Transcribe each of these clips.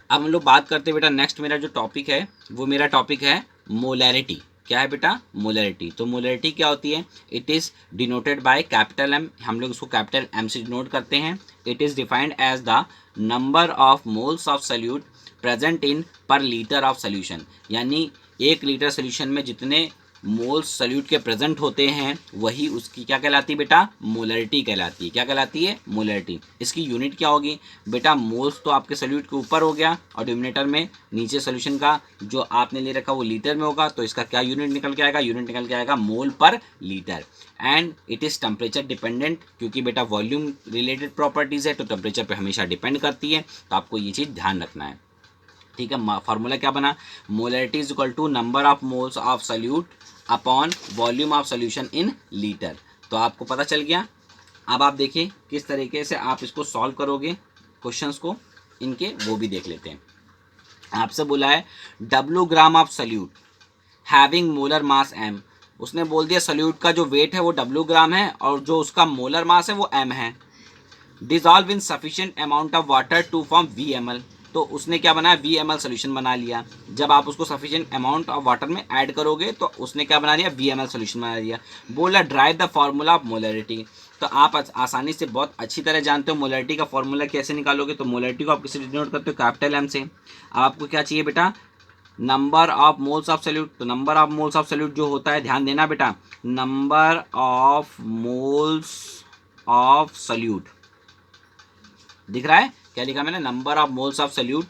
अब हम लोग बात करते हैं बेटा, नेक्स्ट मेरा जो टॉपिक है वो मेरा टॉपिक है मोलैरिटी। क्या है बेटा? मोलैरिटी। तो मोलैरिटी क्या होती है? It is denoted by capital M, हम लोग इसको कैपिटल एम से डिनोट करते हैं। It is defined as the number of moles of solute present in per litre of solution, यानी 1 लीटर सोल्यूशन में जितने मोल्स सॉल्यूट के प्रेजेंट होते हैं वही उसकी क्या कहलाती है बेटा? मोलैरिटी कहलाती है। क्या कहलाती है? मोलैरिटी। इसकी यूनिट क्या होगी बेटा? मोल्स तो आपके सॉल्यूट के ऊपर हो गया और डिनोमिनेटर में नीचे सॉल्यूशन का जो आपने ले रखा वो लीटर में होगा, तो इसका क्या यूनिट निकल के आएगा? यूनिट निकल के आएगा मोल पर litre. And it is temperature dependent, क्योंकि बेटा वॉल्यूम रिलेटेड प्रॉपर्टीज़ है तो टेम्परेचर पर हमेशा डिपेंड करती है, तो आपको ये चीज़ ध्यान रखना है। ठीक है, फार्मूला क्या बना? Molarity is equal to number of moles of solute upon volume of solution in litre. तो आपको पता चल गया। अब आप देखिए किस तरीके से आप इसको सॉल्व करोगे क्वेश्चंस को इनके, वो भी देख लेते हैं। आपसे बोला है W gram of solute having molar mass m। उसने बोल दिया सॉल्यूट का जो वेट है वो W ग्राम है और जो उसका मोलर मास है वो m है। Dissolve in sufficient amount of water to form VmL। तो उसने क्या बनाया? VmL सोल्यूशन बना लिया। जब आप उसको सफिशिएंट अमाउंट ऑफ वाटर में ऐड करोगे तो उसने क्या बना लिया? VmL सोल्यूशन बना लिया। बोला drive the formula of molarity. तो आप आसानी से बहुत अच्छी तरह जानते हो मोलैरिटी का फॉर्मूला कैसे निकालोगे। तो मोलैरिटी को आप किसे डिनोट करते हो? कैपिटल एम से। अब आपको क्या चाहिए बेटा? Number of moles of solute. तो number of moles of solute जो होता है, ध्यान देना बेटा, number of moles of solute दिख रहा है? क्या लिखा मैंने? Number of moles of solute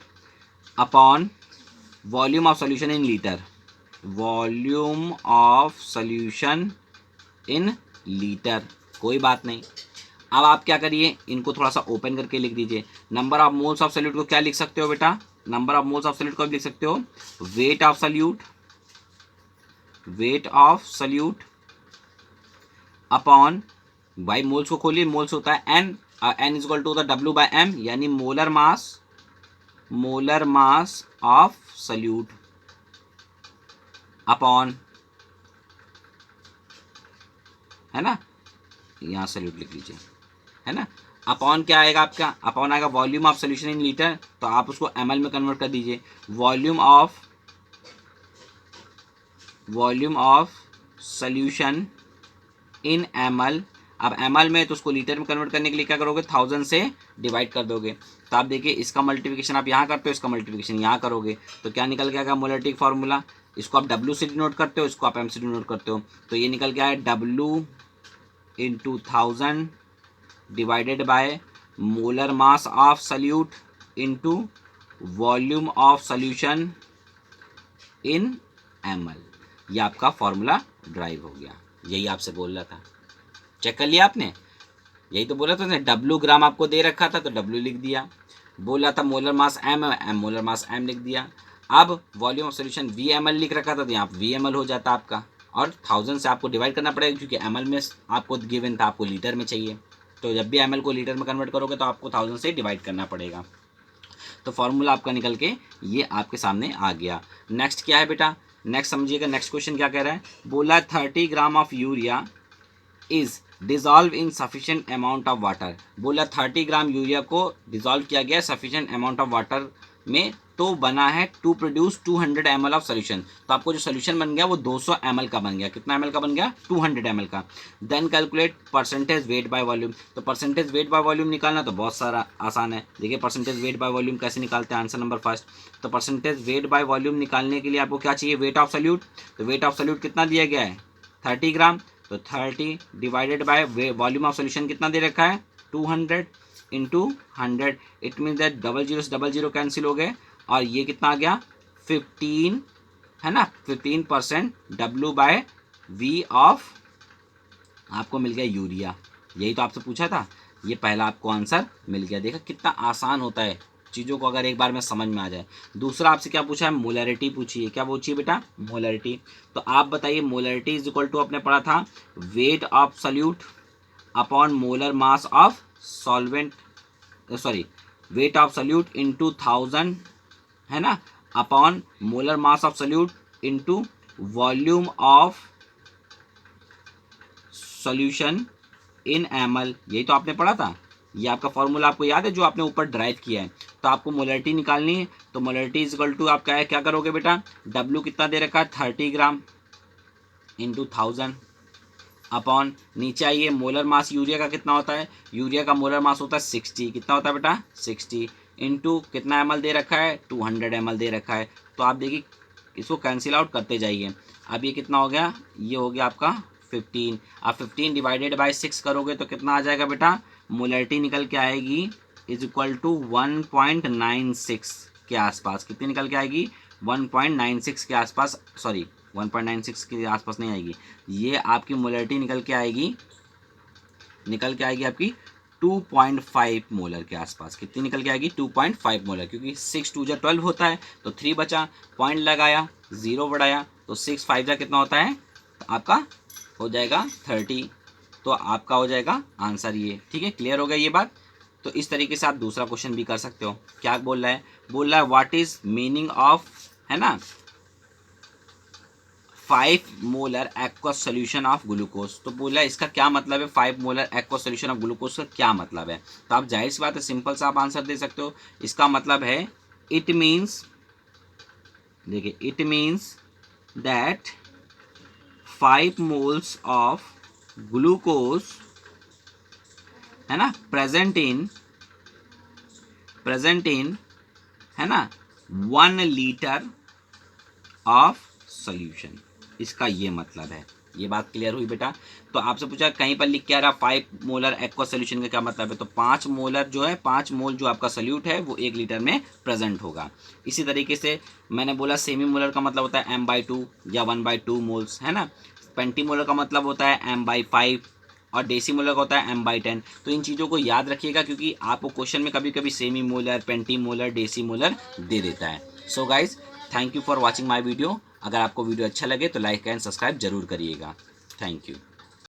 upon volume of solution in litre. Volume of solution in litre, कोई बात नहीं। अब आप क्या करिए, इनको थोड़ा सा ओपन करके लिख दीजिए। Number of moles of solute को क्या लिख सकते हो बेटा? Number of moles of solute को लिख सकते हो weight of solute, weight of solute upon, भाई मोल्स को खोलिए, मोल्स होता है n, n is equal to the W by m, यानी molar mass, molar mass of solute upon, है ना, यहाँ सॉल्यूट लिख लीजिए, है ना। अपॉन क्या आएगा आपका? अपॉन आएगा volume of solution in litre, तो आप उसको ml में कन्वर्ट कर दीजिए। Volume of solution in ml। अब ml में तो उसको लीटर में कन्वर्ट करने के लिए क्या करोगे? 1000 से डिवाइड कर दोगे। तो आप देखिए इसका मल्टीप्लिकेशन आप यहाँ करते हो, इसका मल्टीप्लिकेशन यहाँ करोगे, तो क्या निकल के आएगा? Molarity formula. इसको आप W से डिनोट करते हो, इसको आप M से डिनोट करते हो, तो ये निकल के आया W into 1000 divided by molar mass of solute into volume of solution in ml। ये आपका फॉर्मूला ड्राइव हो गया। यही आपसे बोल रहा था, चेक कर लिया आपने? यही तो बोला था ना, W ग्राम आपको दे रखा था तो W लिख दिया। बोला था मोलर मास M है, M मोलर मास M लिख दिया। अब वॉल्यूम ऑफ सॉल्यूशन VmL लिख रखा था तो यहाँ VmL हो जाता आपका, और 1000 से आपको डिवाइड करना पड़ेगा क्योंकि ml में आपको गिवन था, आपको लीटर में चाहिए, तो जब भी ml को लीटर में कन्वर्ट करोगे तो आपको 1000 से डिवाइड करना पड़ेगा। तो फॉर्मूला आपका निकल के ये आपके सामने आ गया। नेक्स्ट क्या है बेटा? नेक्स्ट समझिएगा, नेक्स्ट क्वेश्चन क्या कह रहा है? बोला 30 gram of urea is dissolve in sufficient amount of water. बोला 30 ग्राम यूरिया को डिजॉल्व किया गया सफिशिएंट अमाउंट ऑफ वाटर में, तो बना है to produce 200 ml of solution. तो आपको जो सोल्यूशन बन गया वो 200 ml का बन गया। कितना ml का बन गया? 200 ml का। Then calculate percentage weight by volume. तो परसेंटेज वेट बाय वॉल्यूम निकालना तो बहुत सारा आसान है। देखिए परसेंटेज वेट बाय वॉल्यूम कैसे निकालते हैं, आंसर नंबर फर्स्ट। तो परसेंटेज वेट बाय वॉल्यूम निकालने के लिए आपको क्या चाहिए? Wait of solute. तो वेट ऑफ सॉल्यूट कितना दिया गया है? 30 ग्राम। तो 30 divided by volume of solution कितना दे रखा है? 200 into 100। It mean that double zero से डबल जीरो कैंसिल हो गए, और ये कितना आ गया? 15, है ना, 15% W बाय V ऑफ आपको मिल गया यूरिया। यही तो आपसे पूछा था, ये पहला आपको आंसर मिल गया। देखा कितना आसान होता है चीज़ों को अगर एक बार में समझ में आ जाए। दूसरा आपसे क्या पूछा है? मोलैरिटी पूछी है। क्या पूछी है बेटा? मोलैरिटी। तो आप बताइए मोलैरिटी इज इक्वल टू आपने पढ़ा था wait of solute upon molar mass of solvent, sorry wait of solute into 1000, है ना, upon molar mass of solute into volume of solution in ml। यही तो आपने पढ़ा था। ये आपका फॉर्मूला आपको याद है जो आपने ऊपर ड्राइव किया है। तो आपको मोलरिटी निकालनी है, तो मोलरिटी इज इक्वल टू आप क्या करोगे बेटा, W कितना दे रखा है 30 ग्राम इंटू 1000 अपॉन, नीचे आइए मोलर मास यूरिया का कितना होता है, यूरिया का मोलर मास होता है 60, कितना होता है बेटा 60 इंटू कितना ml दे रखा है 200 ml दे रखा है। तो आप देखिए इसको कैंसिल आउट करते जाइए। अब ये कितना हो गया, ये हो गया आपका 15। आप 15 डिवाइडेड बाई 6 करोगे तो कितना आ जाएगा बेटा, मोलरिटी निकल के आएगी इज इक्वल टू 1.96 के आसपास। कितनी निकल के आएगी 1.96 के आसपास, सॉरी 1.96 के आसपास नहीं आएगी, ये आपकी मोलरिटी निकल के आएगी आपकी 2.5 मोलर के आसपास। कितनी निकल के आएगी 2.5 मोलर, क्योंकि 6 2 12 होता है तो 3 बचा, पॉइंट लगाया 0 बढ़ाया तो 6 5 जा कितना होता है, तो आपका हो जाएगा 30। तो आपका हो जाएगा आंसर ये। ठीक है, क्लियर हो गया ये बात। तो इस तरीके से आप दूसरा क्वेश्चन भी कर सकते हो। क्या बोल रहा है व्हाट इज मीनिंग ऑफ, है ना, 5 molar aqua solution of glucose. तो बोला इसका क्या मतलब है, 5 molar aqua solution of glucose का क्या मतलब है। तो आप जाहिर सी बात है सिंपल सा आप आंसर दे सकते हो। इसका मतलब है इट मीन्स, देखिए it means that 5 moles of glucose, है ना, प्रेजेंट इन, है ना, 1 लीटर ऑफ सोल्यूशन। इसका ये मतलब है। ये बात क्लियर हुई बेटा। तो आपसे पूछा कहीं पर लिख के आ रहा 5 मोलर एक्वा सोल्यूशन का क्या मतलब है, तो 5 मोलर जो है 5 मोल जो आपका सोल्यूट है वो 1 लीटर में प्रेजेंट होगा। इसी तरीके से मैंने बोला सेमी मोलर का मतलब होता है m/2 या 1/2 मोल्स, है ना। पेंटी मोलर का मतलब होता है m/5 और डेसी मोलर का होता है m/10। तो इन चीज़ों को याद रखिएगा क्योंकि आपको क्वेश्चन में कभी कभी semi molar, penta molar, deci molar दे देता है। So guys thank you for watching my video. अगर आपको वीडियो अच्छा लगे तो लाइक एंड सब्सक्राइब जरूर करिएगा। Thank you.